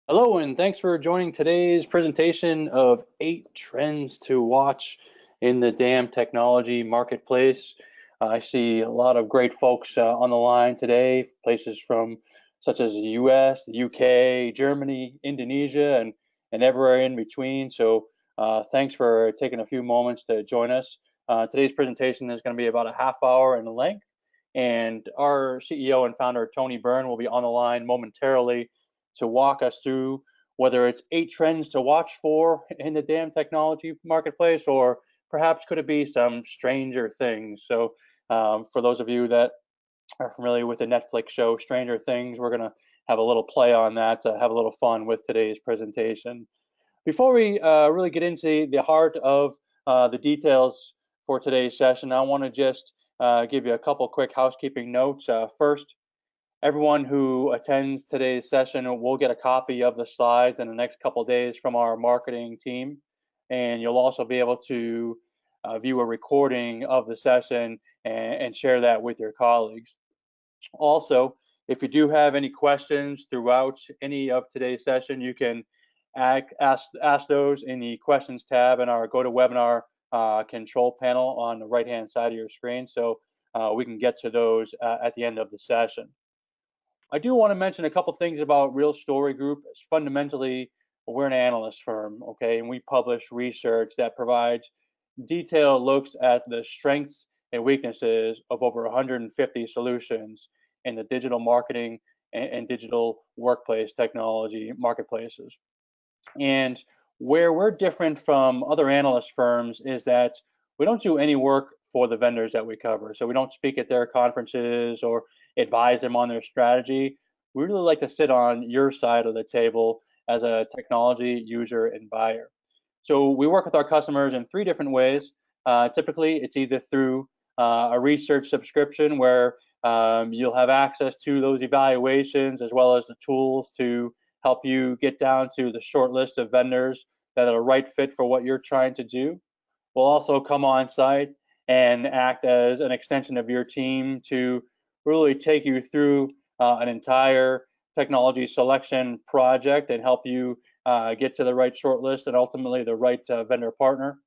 Hello, and thanks for joining today's presentation of 8 trends to watch in the DAM technology marketplace. I see a lot of great folks on the line today, places from such as the US, the UK, Germany, Indonesia, and everywhere in between. So thanks for taking a few moments to join us. Today's presentation is going to be about a half hour in length, and our CEO and founder, Tony Byrne, will be on the line momentarily to walk us through whether it's 8 trends to watch for in the DAM technology marketplace, or perhaps could it be some stranger things. So for those of you that are familiar with the Netflix show Stranger Things, we're going to have a little play on that to have a little fun with today's presentation. Before we really get into the heart of the details for today's session, I want to just give you a couple quick housekeeping notes. First, everyone who attends today's session will get a copy of the slides in the next couple of days from our marketing team, and you'll also be able to view a recording of the session and share that with your colleagues. Also, if you do have any questions throughout any of today's session, you can ask those in the questions tab in our GoToWebinar control panel on the right-hand side of your screen, so we can get to those at the end of the session. I do want to mention a couple things about Real Story Group. Fundamentally, we're an analyst firm, okay, and we publish research that provides detailed looks at the strengths and weaknesses of over 150 solutions in the digital marketing and digital workplace technology marketplaces. And where we're different from other analyst firms is that we don't do any work for the vendors that we cover. So we don't speak at their conferences or advise them on their strategy. We really like to sit on your side of the table as a technology user and buyer. So we work with our customers in 3 different ways. Typically, it's either through a research subscription where you'll have access to those evaluations as well as the tools to help you get down to the short list of vendors that are a right fit for what you're trying to do. We'll also come on site and act as an extension of your team to really take you through an entire technology selection project and help you get to the right shortlist and ultimately the right vendor partner.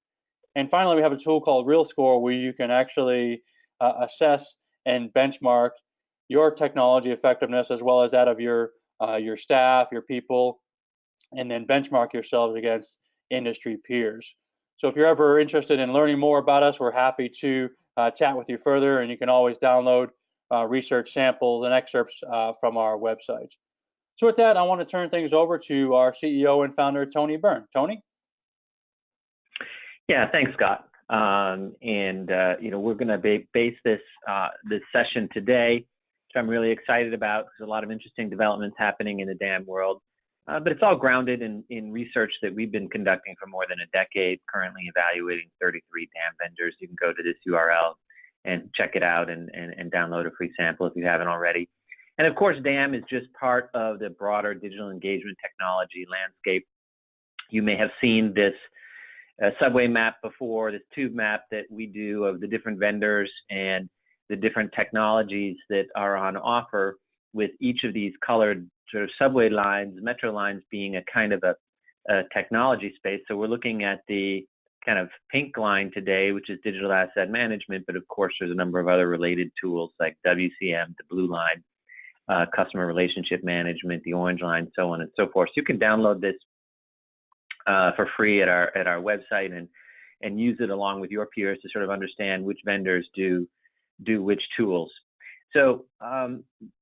And finally, we have a tool called Real Score where you can actually assess and benchmark your technology effectiveness as well as that of your staff, your people, and then benchmark yourselves against industry peers. So if you're ever interested in learning more about us, we're happy to chat with you further, and you can always download research samples and excerpts from our website. So with that, I want to turn things over to our CEO and founder, Tony Byrne. Tony? Yeah, thanks, Scott. We're going to base this session today, which I'm really excited about. There's a lot of interesting developments happening in the DAM world. But it's all grounded in research that we've been conducting for more than a decade, currently evaluating 33 DAM vendors. You can go to this URL and check it out and download a free sample if you haven't already. And of course, DAM is just part of the broader digital engagement technology landscape. You may have seen this subway map before, this tube map that we do of the different vendors and the different technologies that are on offer, with each of these colored sort of subway lines, metro lines being a kind of a technology space. So we're looking at the kind of pink line today, which is digital asset management, but of course there's a number of other related tools like WCM, the blue line, customer relationship management, the orange line, so on and so forth. So you can download this for free at our website and use it along with your peers to sort of understand which vendors do which tools. So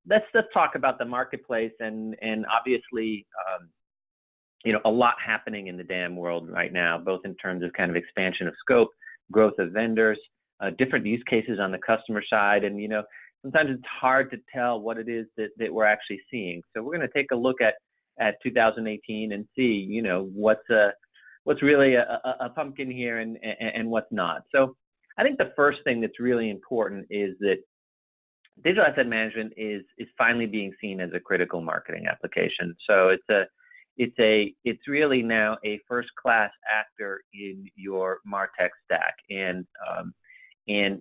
let's talk about the marketplace, and obviously, a lot happening in the DAM world right now, both in terms of kind of expansion of scope, growth of vendors, different use cases on the customer side, and sometimes it's hard to tell what it is that we're actually seeing. So we're going to take a look at 2018 and see, what's really a pumpkin here and what's not. So I think the first thing that's really important is that digital asset management is finally being seen as a critical marketing application. So it's really now a first-class actor in your MarTech stack, and And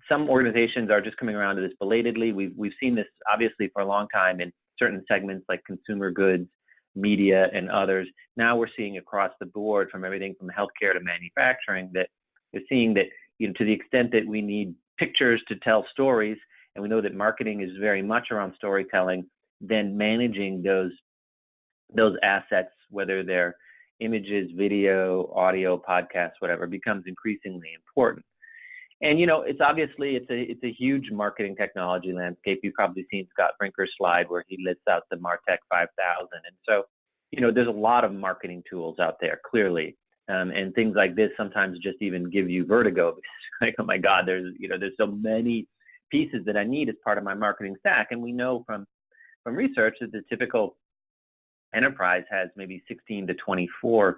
some organizations are just coming around to this belatedly. We've seen this obviously for a long time in certain segments like consumer goods, media, and others. Now we're seeing across the board, from everything from healthcare to manufacturing, that we're seeing that, to the extent that we need pictures to tell stories, and we know that marketing is very much around storytelling, then managing those assets, whether they're images, video, audio, podcasts, whatever, becomes increasingly important. And it's obviously it's a huge marketing technology landscape. You've probably seen Scott Brinker's slide where he lists out the MarTech 5000, and so there's a lot of marketing tools out there, clearly, and things like this sometimes just even give you vertigo, because like, oh my God, there's so many pieces that I need as part of my marketing stack. And we know from research that the typical enterprise has maybe 16 to 24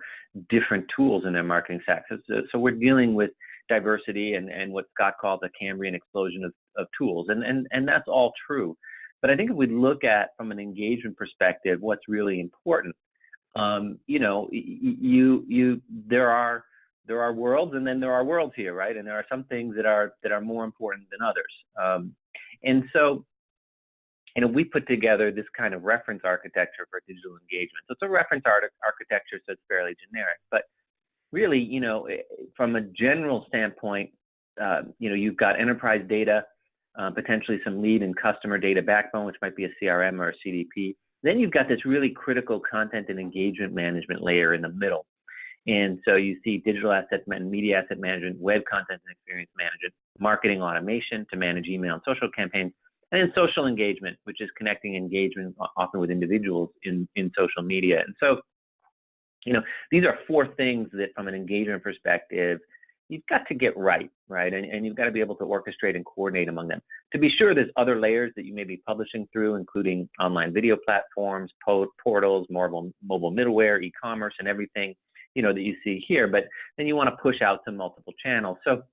different tools in their marketing stack. So we're dealing with diversity and what Scott called the Cambrian explosion of tools. And that's all true. But I think if we look at, from an engagement perspective, what's really important, there are worlds, and then there are worlds here, right? And there are some things that are more important than others. And so, we put together this kind of reference architecture for digital engagement. So it's a reference architecture, so it's fairly generic. But really, from a general standpoint, you've got enterprise data, potentially some lead and customer data backbone, which might be a CRM or a CDP. Then you've got this really critical content and engagement management layer in the middle. And so you see digital asset and media asset management, web content and experience management, marketing automation to manage email and social campaigns, and then social engagement, which is connecting engagement often with individuals in social media. And so, these are four things that, from an engagement perspective, you've got to get right? And you've got to be able to orchestrate and coordinate among them. To be sure, there's other layers that you may be publishing through, including online video platforms, portals, mobile middleware, e-commerce, and everything, that you see here. But then you want to push out to multiple channels. So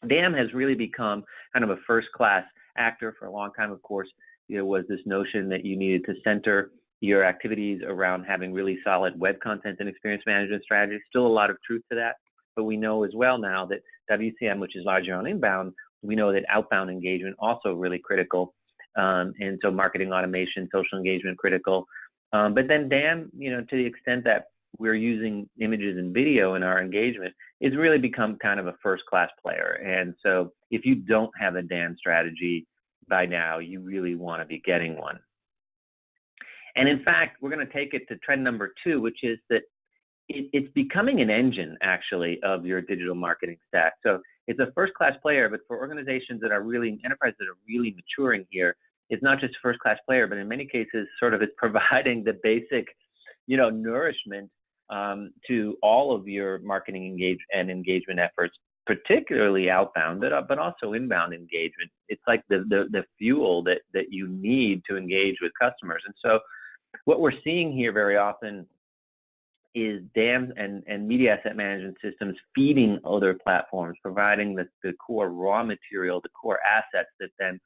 DAM has really become kind of a first-class actor. For a long time, of course, was this notion that you needed to center your activities around having really solid web content and experience management strategies. Still a lot of truth to that, but we know as well now that WCM, which is largely on inbound, we know that outbound engagement also really critical, and so marketing automation, social engagement critical. But then DAM, to the extent that we're using images and video in our engagement, is really become kind of a first-class player. And so if you don't have a DAM strategy by now, you really want to be getting one. And in fact, we're going to take it to trend number 2, which is that it's becoming an engine, actually, of your digital marketing stack. So it's a first-class player, but for organizations that are really, enterprises that are really maturing here, it's not just a first-class player, but in many cases, sort of it's providing the basic, nourishment to all of your marketing engagement efforts, particularly outbound, but also inbound engagement. It's like the fuel that you need to engage with customers. And so what we're seeing here very often is DAM and media asset management systems feeding other platforms, providing the core raw material, the core assets that then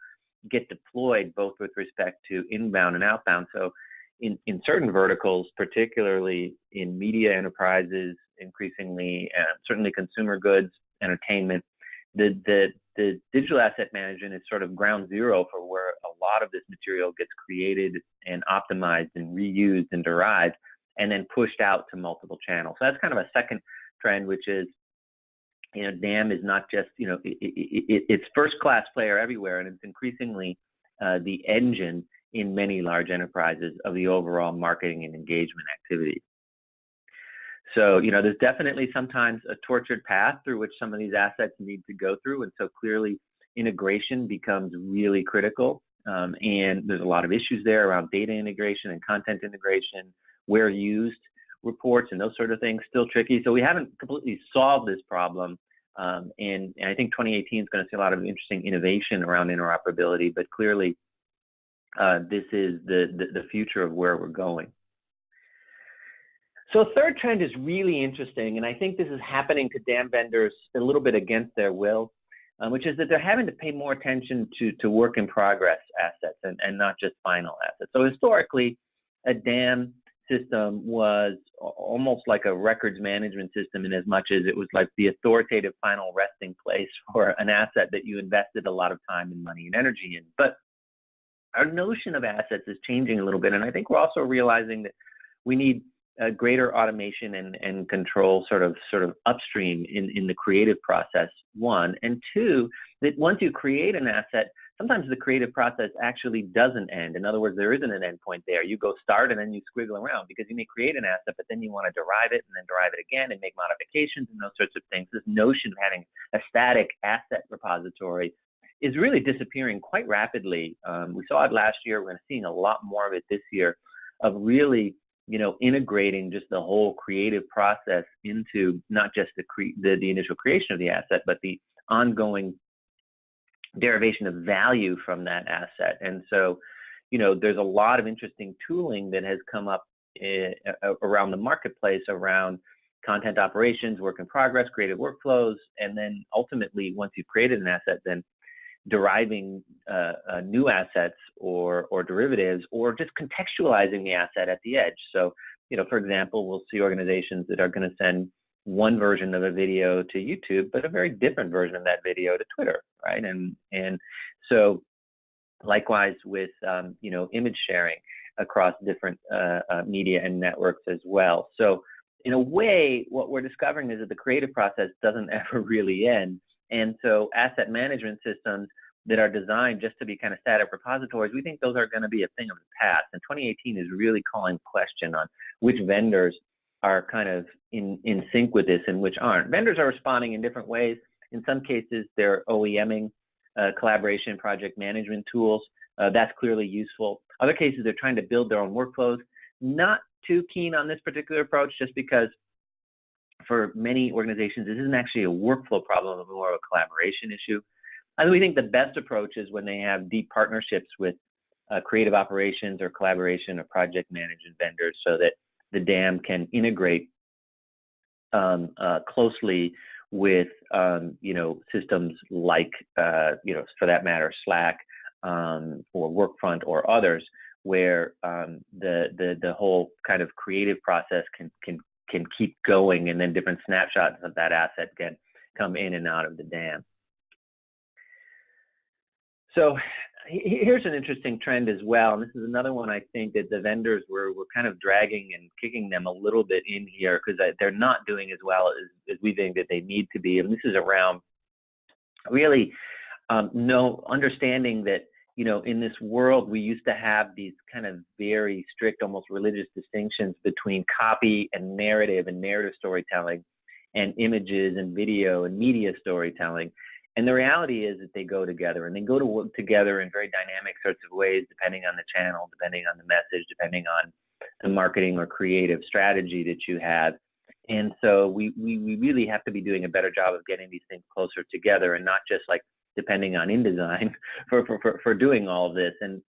get deployed both with respect to inbound and outbound. So in certain verticals, particularly in media enterprises, increasingly, certainly consumer goods, entertainment, the digital asset management is sort of ground zero for where a lot of this material gets created and optimized and reused and derived, and then pushed out to multiple channels. So that's kind of a second trend, which is, DAM is not just, it's first-class player everywhere, and it's increasingly the engine in many large enterprises of the overall marketing and engagement activity. So, there's definitely sometimes a tortured path through which some of these assets need to go through. And so clearly integration becomes really critical. And there's a lot of issues there around data integration and content integration, where used reports and those sort of things, still tricky. So we haven't completely solved this problem. And I think 2018 is going to see a lot of interesting innovation around interoperability, but clearly this is the future of where we're going. So third trend is really interesting, and I think this is happening to DAM vendors a little bit against their will, which is that they're having to pay more attention to work-in-progress assets and not just final assets. So historically, a DAM system was almost like a records management system, in as much as it was like the authoritative final resting place for an asset that you invested a lot of time and money and energy in. But our notion of assets is changing a little bit, and I think we're also realizing that we need greater automation and control sort of upstream in the creative process, one. And two, that once you create an asset, sometimes the creative process actually doesn't end. In other words, there isn't an end point there. You go start and then you squiggle around, because you may create an asset, but then you want to derive it and then derive it again and make modifications and those sorts of things. This notion of having a static asset repository is really disappearing quite rapidly. We saw it last year. We're seeing a lot more of it this year, of really, integrating just the whole creative process into not just the initial creation of the asset, but the ongoing derivation of value from that asset. And so, there's a lot of interesting tooling that has come up around the marketplace around content operations, work in progress, creative workflows, and then ultimately, once you've created an asset, then deriving new assets or derivatives, or just contextualizing the asset at the edge. So, for example, we'll see organizations that are going to send one version of a video to YouTube, but a very different version of that video to Twitter, right? And so likewise with, image sharing across different media and networks as well. So in a way, what we're discovering is that the creative process doesn't ever really end. And so asset management systems that are designed just to be kind of static repositories, we think those are going to be a thing of the past. And 2018 is really calling question on which vendors are kind of in sync with this and which aren't. Vendors are responding in different ways. In some cases, they're OEMing collaboration project management tools. That's clearly useful. Other cases, they're trying to build their own workflows. Not too keen on this particular approach, just because for many organizations, this isn't actually a workflow problem, but more of a collaboration issue. And we think the best approach is when they have deep partnerships with creative operations or collaboration or project management vendors, so that the DAM can integrate closely with systems like for that matter Slack or Workfront or others, where the whole kind of creative process can keep going, and then different snapshots of that asset can come in and out of the DAM. So here's an interesting trend as well, and this is another one I think that the vendors were kind of dragging and kicking them a little bit in here, because they're not doing as well as we think that they need to be. And this is around really understanding that, in this world, we used to have these kind of very strict, almost religious distinctions between copy and narrative storytelling, and images and video and media storytelling. And the reality is that they go together, and they go to work together in very dynamic sorts of ways, depending on the channel, depending on the message, depending on the marketing or creative strategy that you have. And so we really have to be doing a better job of getting these things closer together, and not just like depending on InDesign for doing all of this. And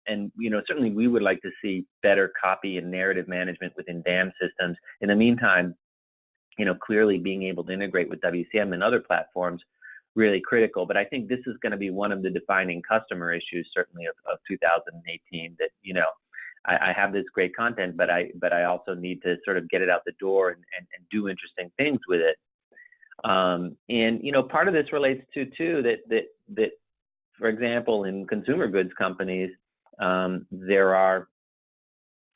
certainly we would like to see better copy and narrative management within DAM systems. In the meantime, clearly being able to integrate with WCM and other platforms, really critical. But I think this is going to be one of the defining customer issues, certainly of 2018, that, I have this great content, but I also need to sort of get it out the door and do interesting things with it. And part of this relates to too that for example, in consumer goods companies, there are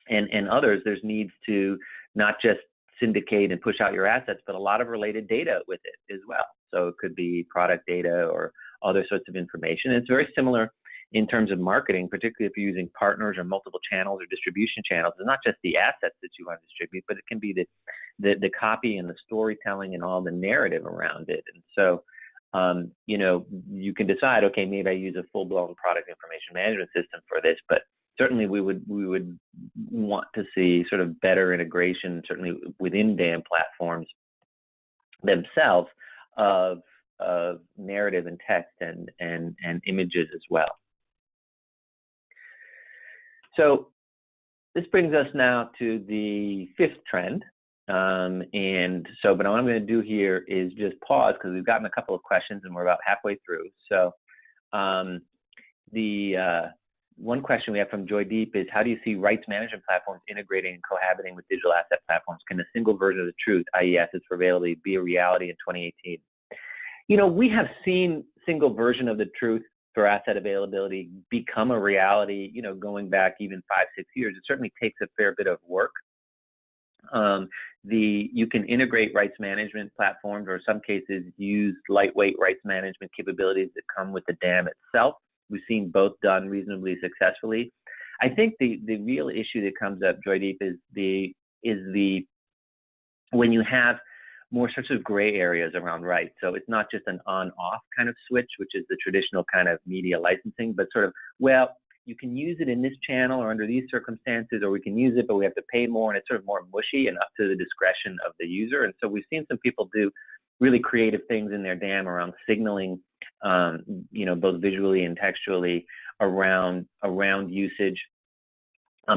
and others, there's needs to not just syndicate and push out your assets, but a lot of related data with it as well. So it could be product data or other sorts of information. And it's very similar in terms of marketing, particularly if you're using partners or multiple channels or distribution channels. It's not just the assets that you want to distribute, but it can be the copy and the storytelling and all the narrative around it. And so, you can decide, okay, maybe I use a full-blown product information management system for this, but certainly we would want to see sort of better integration, certainly within DAM platforms themselves, of narrative and text and images as well. So this brings us now to the fifth trend. And so, but what I'm going to do here is just pause, because we've gotten a couple of questions and we're about halfway through. So the one question we have from Joy Deep is, how do you see rights management platforms integrating and cohabiting with digital asset platforms? Can a single version of the truth, i.e. assets for availability, be a reality in 2018? We have seen single version of the truth for asset availability become a reality, going back even 5-6 years. It certainly takes a fair bit of work. You can integrate rights management platforms, or in some cases use lightweight rights management capabilities that come with the DAM itself. We've seen both done reasonably successfully. I think the real issue that comes up, Joydeep, is when you have more sorts of gray areas around rights. So it's not just an on-off kind of switch, which is the traditional kind of media licensing, but sort of, well, you can use it in this channel or under these circumstances, or we can use it, but we have to pay more, and it's sort of more mushy and up to the discretion of the user. And so we've seen some people do really creative things in their DAM around signaling, both visually and textually around usage,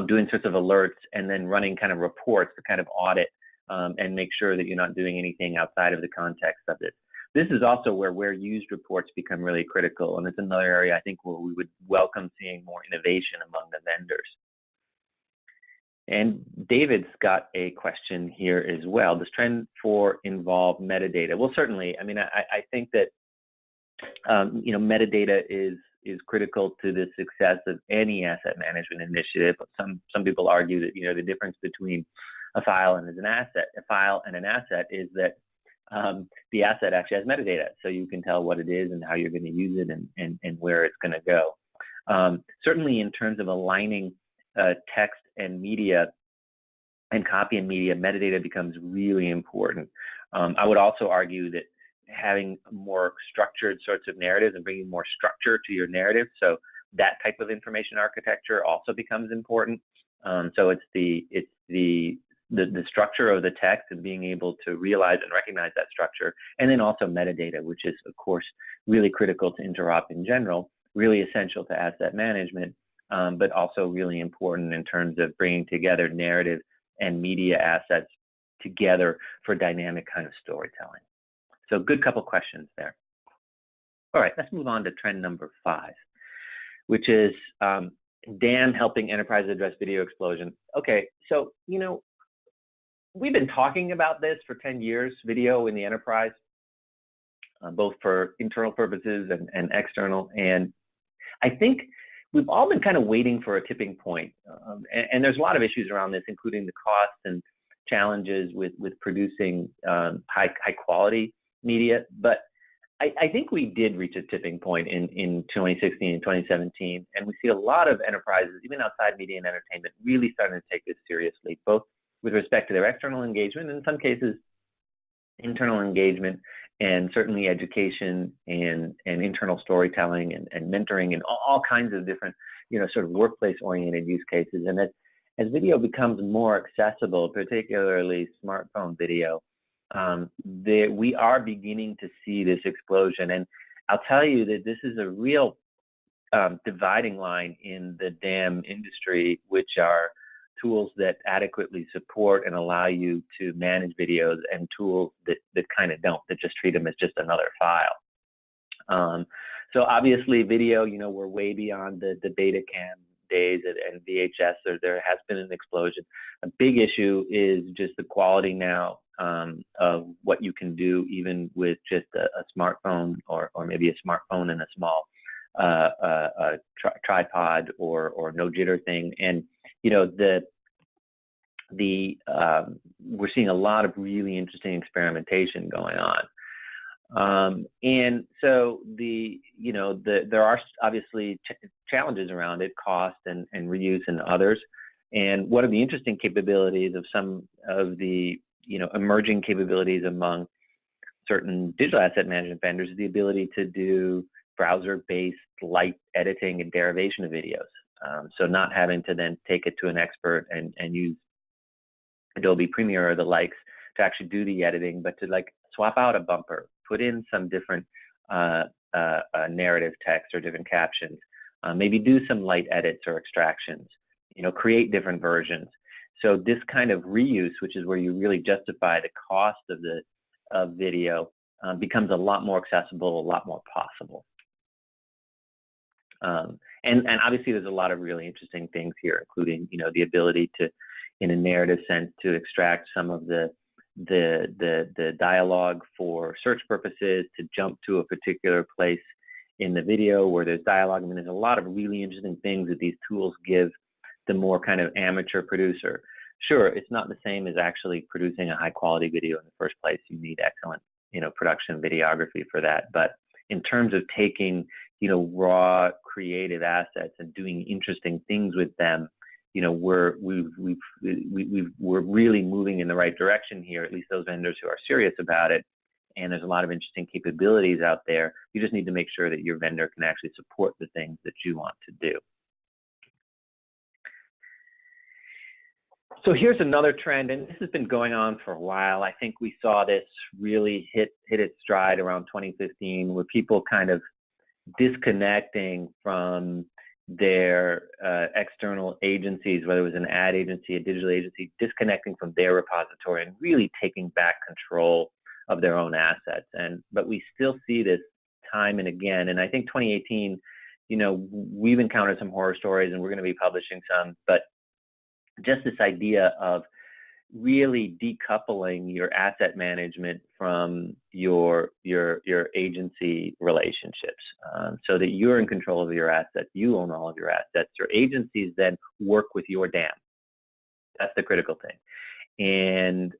doing sorts of alerts, and then running kind of reports to kind of audit and make sure that you're not doing anything outside of the context of this. This is also where used reports become really critical, and it's another area I think where we would welcome seeing more innovation among the vendors. And David's got a question here as well. Does Trend 4 involve metadata? Well, certainly. I mean, I think that metadata is critical to the success of any asset management initiative. Some people argue that the difference between a file and an asset is that the asset actually has metadata, so you can tell what it is and how you're going to use it and where it's going to go. Certainly, in terms of aligning text and media and copy and media, metadata becomes really important. I would also argue that having more structured sorts of narratives and bringing more structure to your narrative, so that type of information architecture also becomes important. So it's the structure of the text and being able to realize and recognize that structure, and then also metadata, which is of course really critical to interop in general, really essential to asset management, but also really important in terms of bringing together narrative and media assets together for dynamic kind of storytelling. So good couple questions there. All right, let's move on to trend number 5, which is DAM helping enterprises address video explosion. Okay, so we've been talking about this for 10 years, video in the enterprise, both for internal purposes and external. And I think we've all been kind of waiting for a tipping point. And there's a lot of issues around this, including the costs and challenges with producing high quality media. But I think we did reach a tipping point in 2016 and 2017. And we see a lot of enterprises, even outside media and entertainment, really starting to take this seriously, both with respect to their external engagement, and in some cases, internal engagement, and certainly education and internal storytelling and mentoring and all kinds of different, sort of workplace-oriented use cases. And as video becomes more accessible, particularly smartphone video, we are beginning to see this explosion. And I'll tell you that this is a real dividing line in the DAM industry, which are tools that adequately support and allow you to manage videos, and tools that kind of don't, that just treat them as just another file. So obviously video, we're way beyond the Betacam days and VHS. There has been an explosion. A big issue is just the quality now of what you can do, even with just a smartphone or maybe a smartphone and a small tripod or no jitter thing. And we're seeing a lot of really interesting experimentation going on. And so there are obviously challenges around it, cost and reuse and others. And one of the interesting capabilities of some of the emerging capabilities among certain digital asset management vendors is the ability to do browser-based light editing and derivation of videos. So not having to then take it to an expert and use Adobe Premiere or the likes to actually do the editing, but to swap out a bumper, put in some different narrative text or different captions, maybe do some light edits or extractions, create different versions. So this kind of reuse, which is where you really justify the cost of video, becomes a lot more accessible, a lot more possible. And obviously there's a lot of really interesting things here, including, the ability to, in a narrative sense, to extract some of the dialogue for search purposes, to jump to a particular place in the video where there's dialogue. I mean, there's a lot of really interesting things that these tools give the more kind of amateur producer. Sure, it's not the same as actually producing a high quality video in the first place. You need excellent, production videography for that. But in terms of taking, raw creative assets and doing interesting things with them, we're really moving in the right direction here, at least those vendors who are serious about it. And there's a lot of interesting capabilities out there. You just need to make sure that your vendor can actually support the things that you want to do. So here's another trend, and this has been going on for a while. I think we saw this really hit its stride around 2015, where people kind of disconnecting from their external agencies, whether it was an ad agency, a digital agency, disconnecting from their repository and really taking back control of their own assets. But we still see this time and again. And I think 2018, we've encountered some horror stories, and we're going to be publishing some, but just this idea of really decoupling your asset management from your agency relationships, so that you're in control of your assets, you own all of your assets. Your agencies then work with your DAM. That's the critical thing. And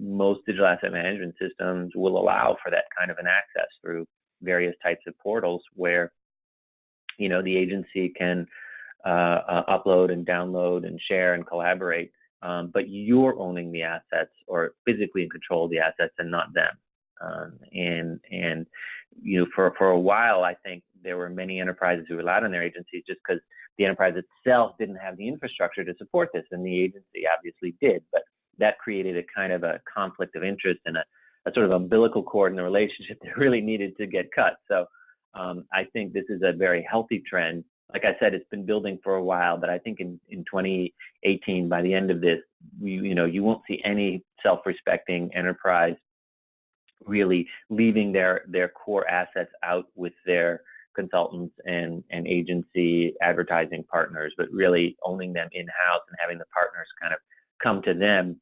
most digital asset management systems will allow for that kind of an access through various types of portals where the agency can upload and download and share and collaborate, but you're owning the assets or physically in control of the assets and not them. And for a while, I think there were many enterprises who relied on their agencies just because the enterprise itself didn't have the infrastructure to support this, and the agency obviously did. But that created a kind of a conflict of interest and a sort of umbilical cord in the relationship that really needed to get cut. So I think this is a very healthy trend. Like I said, it's been building for a while, but I think in 2018, by the end of this, you won't see any self-respecting enterprise really leaving their core assets out with their consultants and agency advertising partners, but really owning them in-house and having the partners kind of come to them.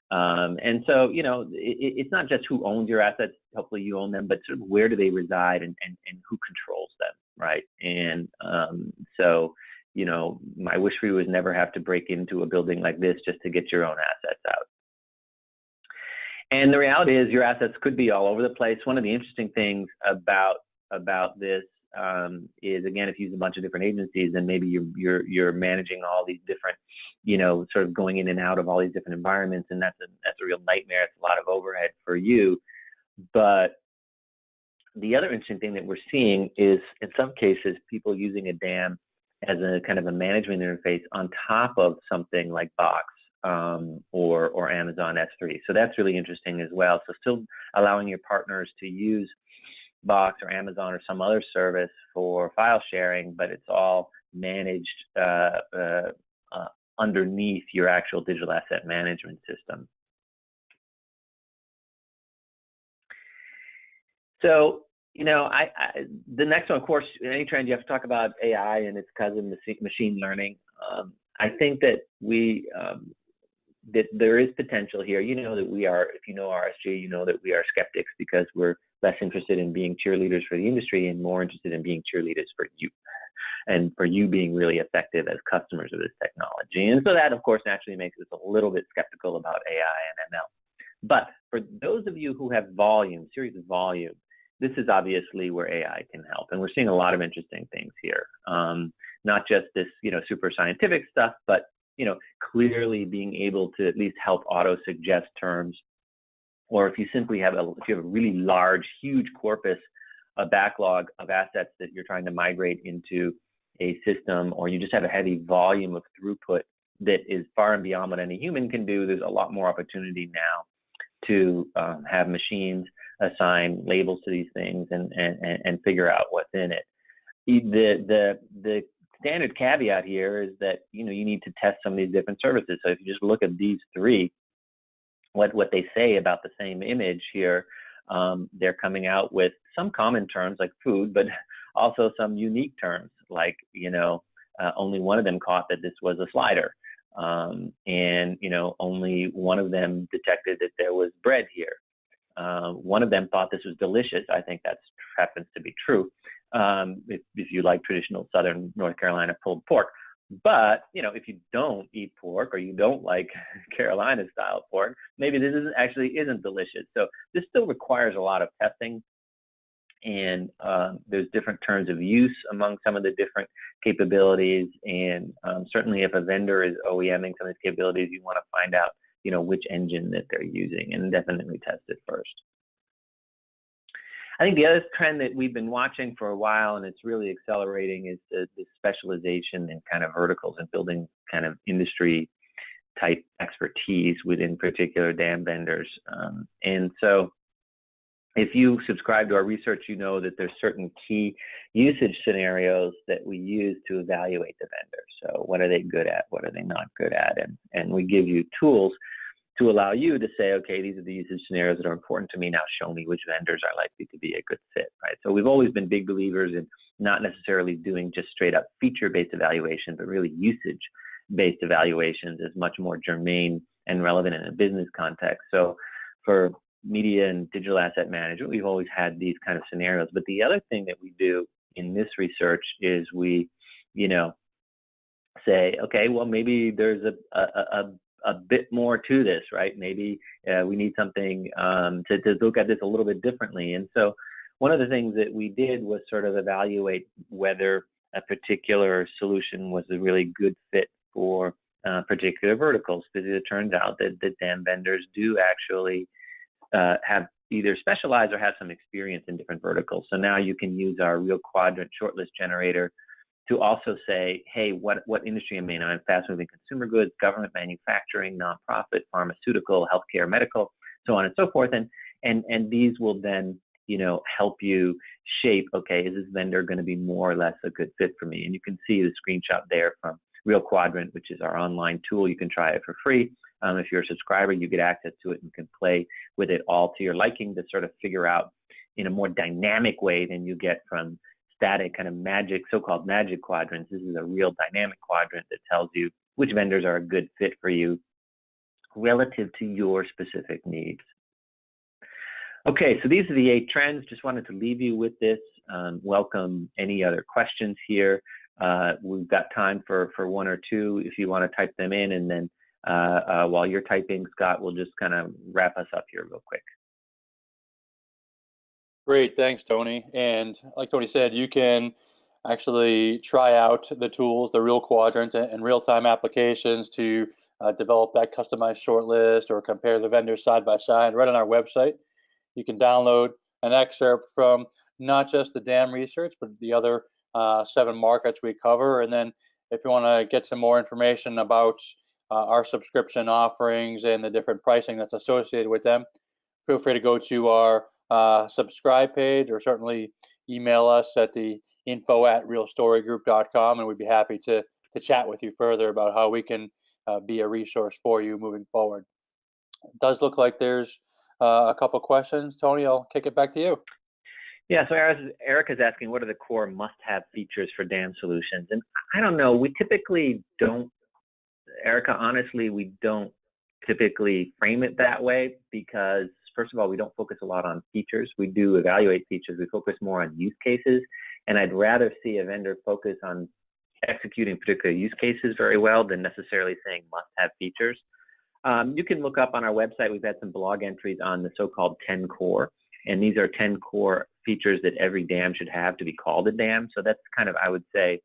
And so, it's not just who owns your assets, hopefully you own them, but sort of where do they reside and who controls them, right? And so, my wish for you is never have to break into a building like this just to get your own assets out. And the reality is your assets could be all over the place. One of the interesting things about this is, again, if you use a bunch of different agencies, then maybe you're managing all these different, sort of going in and out of all these different environments, and that's a real nightmare. It's a lot of overhead for you. But the other interesting thing that we're seeing is, in some cases, people using a DAM as a kind of a management interface on top of something like Box or Amazon S3. So that's really interesting as well. So still allowing your partners to use Box or Amazon or some other service for file sharing, but it's all managed underneath your actual digital asset management system. So, the next one, of course, in any trend, you have to talk about AI and its cousin, machine learning. I think that that there is potential here. That we are, if you know RSG, that we are skeptics because we're less interested in being cheerleaders for the industry and more interested in being cheerleaders for you, and for you being really effective as customers of this technology. And so that, of course, naturally makes us a little bit skeptical about AI and ML. But for those of you who have serious volume, this is obviously where AI can help. And we're seeing a lot of interesting things here. Not just this, super scientific stuff, but, clearly being able to at least help auto-suggest terms. Or if you simply have if you have a really large, huge corpus, a backlog of assets that you're trying to migrate into a system, or you just have a heavy volume of throughput that is far and beyond what any human can do, there's a lot more opportunity now to have machines assign labels to these things and figure out what's in it. The standard caveat here is that you need to test some of these different services. So if you just look at these three, what they say about the same image here, they're coming out with some common terms like food, but also some unique terms, like, only one of them caught that this was a slider. And, only one of them detected that there was bread here. One of them thought this was delicious. I think that happens to be true. If you like traditional Southern North Carolina pulled pork. But, if you don't eat pork or you don't like Carolina style pork, maybe this isn't delicious. So this still requires a lot of testing. And there's different terms of use among some of the different capabilities. And certainly if a vendor is OEMing some of these capabilities, you want to find out, which engine that they're using, and definitely test it first. I think the other trend that we've been watching for a while, and it's really accelerating, is the specialization in kind of verticals and building kind of industry type expertise within particular dam vendors. And so if you subscribe to our research, you know that there's certain key usage scenarios that we use to evaluate the vendor. So what are they good at? What are they not good at? And we give you tools to allow you to say, okay, these are the usage scenarios that are important to me. Now show me which vendors are likely to be a good fit, right? So we've always been big believers in not necessarily doing just straight up feature-based evaluation, but really usage-based evaluations is much more germane and relevant in a business context. So for media and digital asset management, we've always had these kind of scenarios. But the other thing that we do in this research is we, say, okay, well, maybe there's a bit more to this, right? Maybe we need something to look at this a little bit differently. And so one of the things that we did was sort of evaluate whether a particular solution was a really good fit for particular verticals, because it turns out that the dam vendors do actually have either specialized or have some experience in different verticals. So now you can use our Real Quadrant shortlist generator to also say, hey, what industry am I in? I'm fast-moving consumer goods, government, manufacturing, nonprofit, pharmaceutical, healthcare, medical, so on and so forth. And these will then, help you shape, okay, is this vendor going to be more or less a good fit for me? And you can see the screenshot there from Real Quadrant, which is our online tool. You can try it for free. If you're a subscriber, you get access to it and can play with it all to your liking to sort of figure out in a more dynamic way than you get from static kind of so-called magic quadrants. This is a real dynamic quadrant that tells you which vendors are a good fit for you relative to your specific needs. Okay, so these are the 8 trends. Just wanted to leave you with this. Welcome any other questions here. We've got time for 1 or 2 if you want to type them in, and then while you're typing, Scott, we'll just kind of wrap us up here real quick. Great, thanks, Tony. And like Tony said, you can actually try out the tools, the Real Quadrant and real-time applications to develop that customized shortlist or compare the vendors side by side right on our website. You can download an excerpt from not just the dam research, but the other 7 markets we cover. And then if you want to get some more information about our subscription offerings and the different pricing that's associated with them, feel free to go to our subscribe page, or certainly email us at the info@realstorygroup.com, and we'd be happy to chat with you further about how we can be a resource for you moving forward. It does look like there's a couple questions. Tony, I'll kick it back to you. Yeah, so Eric is asking, what are the core must-have features for dam solutions? And I don't know, we typically don't, Erica, honestly, we don't typically frame it that way because, first of all, we don't focus a lot on features. We do evaluate features. We focus more on use cases. And I'd rather see a vendor focus on executing particular use cases very well than necessarily saying must-have features. You can look up on our website. We've had some blog entries on the so-called 10 core. And these are 10 core features that every dam should have to be called a dam. So that's kind of, I would say,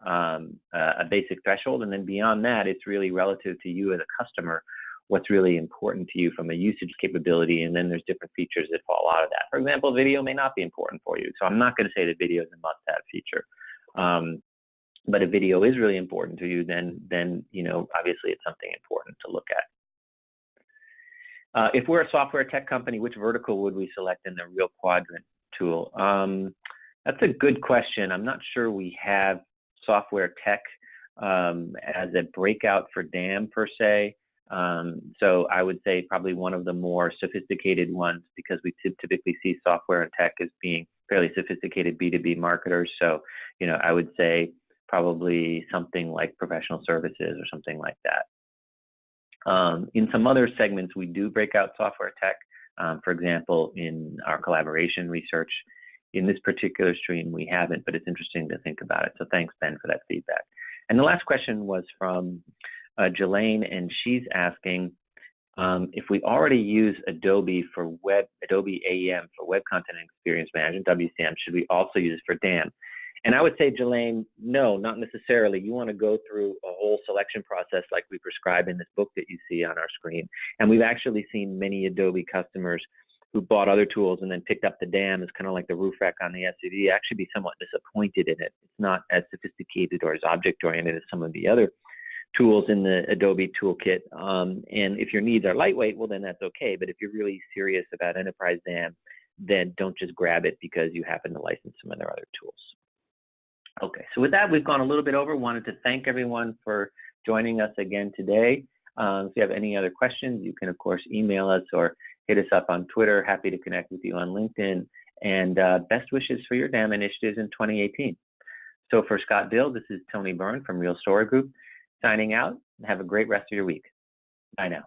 a basic threshold. And then beyond that, it's really relative to you as a customer, what's really important to you from a usage capability. And then there's different features that fall out of that. For example, video may not be important for you. So I'm not going to say that video is a must-have feature. But if video is really important to you, then obviously it's something important to look at. If we're a software tech company, which vertical would we select in the Real Quadrant tool? That's a good question. I'm not sure we have software tech as a breakout for dam per se. So I would say probably one of the more sophisticated ones, because we typically see software and tech as being fairly sophisticated B2B marketers. So, I would say probably something like professional services or something like that. In some other segments, we do break out software tech. For example, in our collaboration research. In this particular stream, we haven't, but it's interesting to think about it. So thanks, Ben, for that feedback. And the last question was from Jelaine, and she's asking if we already use Adobe AEM for Web Content and Experience Management, WCM, should we also use it for DAM? And I would say, Jelaine, no, not necessarily. You want to go through a whole selection process like we prescribe in this book that you see on our screen. And we've actually seen many Adobe customers who bought other tools and then picked up the DAM as kind of like the roof rack on the SUV, actually be somewhat disappointed in it. It's not as sophisticated or as object-oriented as some of the other tools in the Adobe toolkit. And if your needs are lightweight, well, then that's okay. But if you're really serious about enterprise DAM, then don't just grab it because you happen to license some of their other tools. Okay, so with that, we've gone a little bit over. Wanted to thank everyone for joining us again today. If you have any other questions, you can, of course, email us or hit us up on Twitter. Happy to connect with you on LinkedIn. And best wishes for your DAM initiatives in 2018. So for Scott Dill, this is Tony Byrne from Real Story Group, signing out. Have a great rest of your week. Bye now.